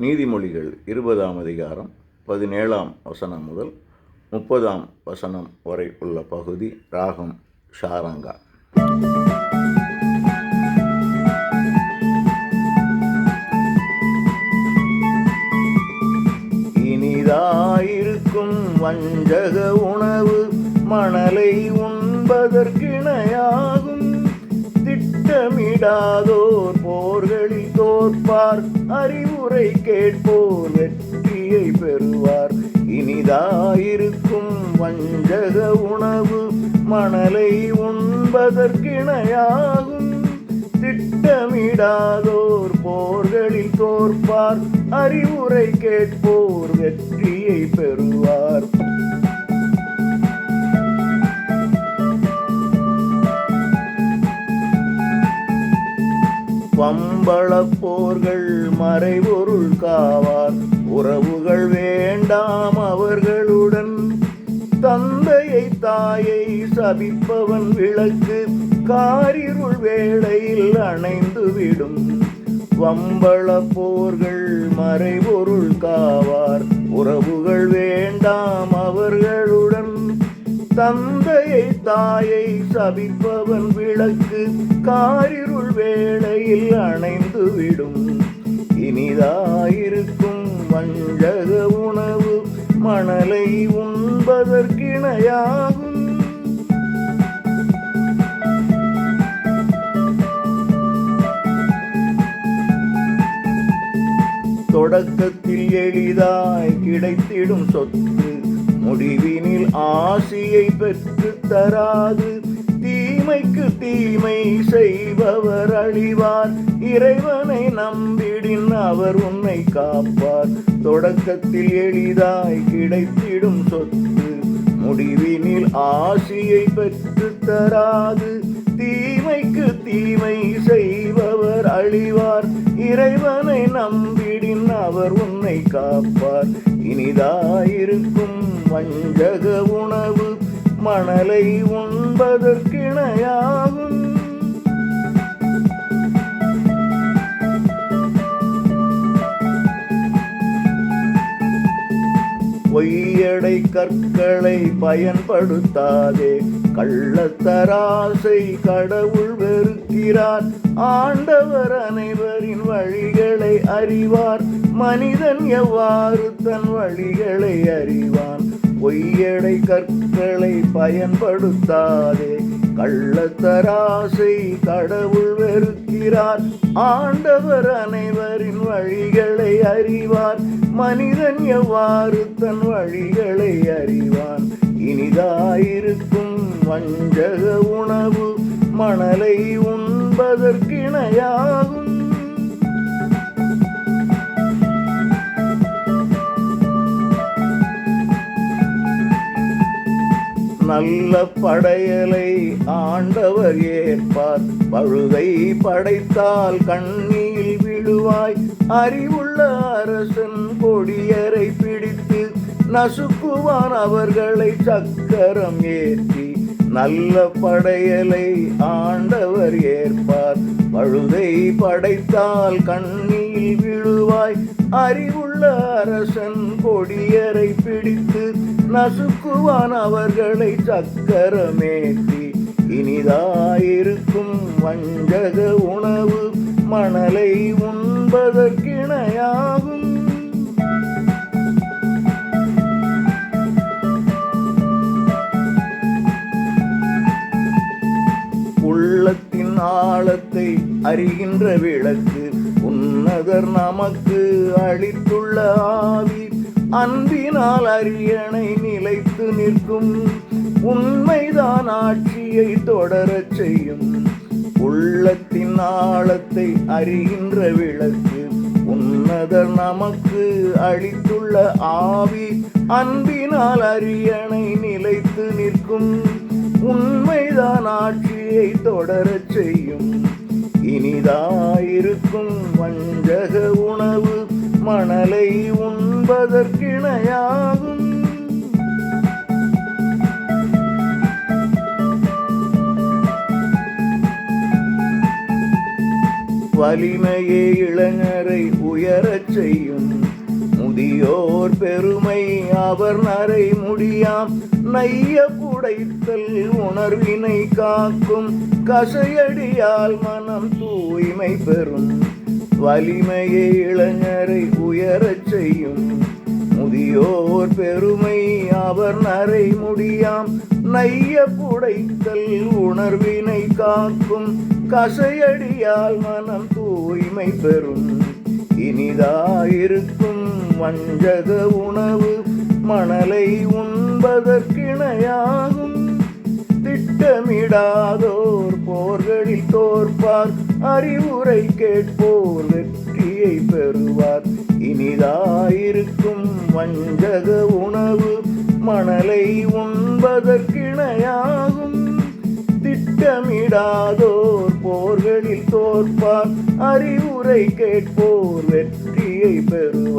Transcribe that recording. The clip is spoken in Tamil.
நீதிமொழிகள் 20ஆம் அதிகாரம் 17ஆம் வசனம் முதல் 30ஆம் வசனம் வரை உள்ள பகுதி. ராகம் ஷாரங்கா. இனிதாயிருக்கும் வஞ்சக உணவு மணலை உண்பதற்கிணையாகும். திட்டமிடாதோர் போர்களில் தோற்பார், அறிவுரை கேட்போர் வெற்றியை பெறுவார். இனிதாயிருக்கும் வஞ்சக உணவு மணலை உண்பதற்கிணையாகும். திட்டமிடாதோர் போர்களில் தோற்பார், அறிவுரை கேட்போர் வெற்றியை பெறுவார். வம்பளப் போர்கள் மறைபொருள் காவார், உறவுகள் வேண்டாம் அவர்களுடன். தந்தையை தாயை சபிப்பவன் விளக்கு காரிருள் வேளையில் அணைந்துவிடும். வம்பளப் போர்கள் மறைபொருள் காவார், உறவுகள் வேண்டாம் அவர்களுடன். தந்தையை தாயை சபிப்பவன் விளக்கு காரிருள் வேளையில் அணைந்துவிடும். இனிதாயிருக்கும் வஞ்சக உணவு மணலை உண்பதற்கிணையாகும். தொடக்கத்தில் எளிதாய் கிடைத்திடும் சொத்து முடிவினில் ஆசியை பெற்று தராது. தீமைக்கு தீமை செய்பவர் அழிவார், இறைவனை நம்பிடின் அவர் உன்னை காப்பார். தொடக்கத்தில் எளிதாய் கிடைத்திடும் சொத்து முடிவினில் ஆசியை பெற்று தராது. தீமைக்கு தீமை செய்பவர் அழிவார், இறைவனை நம்பிடின் அவர் உன்னை காப்பார். இனிதாயிருக்கும் வஞ்சக உணவு மணலை உண்பதற்கிணையாகும். பொய்யடை கற்களை பயன்படுத்தாதே, கள்ளத்தராசை கடவுள் வெறுக்கிறார். ஆண்டவர் அனைவரின் வழிகளை அறிவார், மனிதன் எவ்வாறு தன் வழிகளை அறிவான். பொய்யடை கற்களை பயன்படுத்தாதே, கள்ளத்தராசை கடவுள் வெறுக்கிறார். ஆண்டவர் அனைவரின் வழிகளை அறிவார், மனிதன் எவ்வாறு தன் வழிகளை அறிவான். இனிதாயிருக்கும் வஞ்சக உணவு மணலை உண்பதற்கிணையாகும். நல்ல படையலை ஆண்டவர் ஏற்பார், பழுதை படைத்தால் கண்ணியில் விழுவாய். அறிவுள்ள அரசன் கொடியரை பிடித்து நசுக்குவான் அவர்களை சக்கரம் ஏற்றி. நல்ல படையலை ஆண்டவர் ஏற்பார், பழுதை படைத்தால் கண்ணியில் விழுவாய். அறிவுள்ள அரசன் கொடியரை பிடித்து நசுக்குவான் அவர்களை சக்கரமேற்றி. இனிதாயிருக்கும் வஞ்சக உணவு மணலை உண்பதற்கிணையாகும். உள்ளத்தின் ஆழத்தை அறிகின்ற விளக்கு உன்னதர் நமக்கு அளித்துள்ள ஆவி. அன்பினால் அரியணை நிலைத்து நிற்கும், உண்மைதான் ஆட்சியை தொடரச் செய்யும். உள்ளத்தின் ஆழத்தை அறிகின்ற விளக்கு உன்னதர் நமக்கு அளித்துள்ள ஆவி. அன்பினால் அரியணை நிலைத்து நிற்கும், உண்மைதான் ஆட்சியை தொடரச் செய்யும். இனிதாயிருக்கும் வஞ்சக உணவு மணலை உண்பதற்கிணையாகும். வலிமையே இளைஞரை உயரச் செய்யும். முதியோர் பெருமை அவர் நரை முடியாம். நைய புடைத்தல் உணர்வினை காக்கும். கசையடியால் மனம் தூய்மை பெறும். வலிமையே இளைஞரை உயரச் செய்யும். முதியோர் பெருமை அவர் நரை முடியாம். நைய புடைத்தல் உணர்வினை காக்கும். கசையடியால் மனம் தூய்மை பெறும். இனிதாயிருக்கும் வஞ்சக உணவு மணலை உண்பதற்கிணையாகும். திட்டமிடாதோர் போர்களில் தோற்பார். அறிவுரை கேட்போர் வெற்றியை பெறுவார். இனிதாயிருக்கும் வஞ்சக உணவு மணலை உண்பதற்கிணையாகும். திட்டமிடாதோர் போர்களில் தோற்பார். அறிவுரை கேட்போர் வெற்றியை பெறுவார்.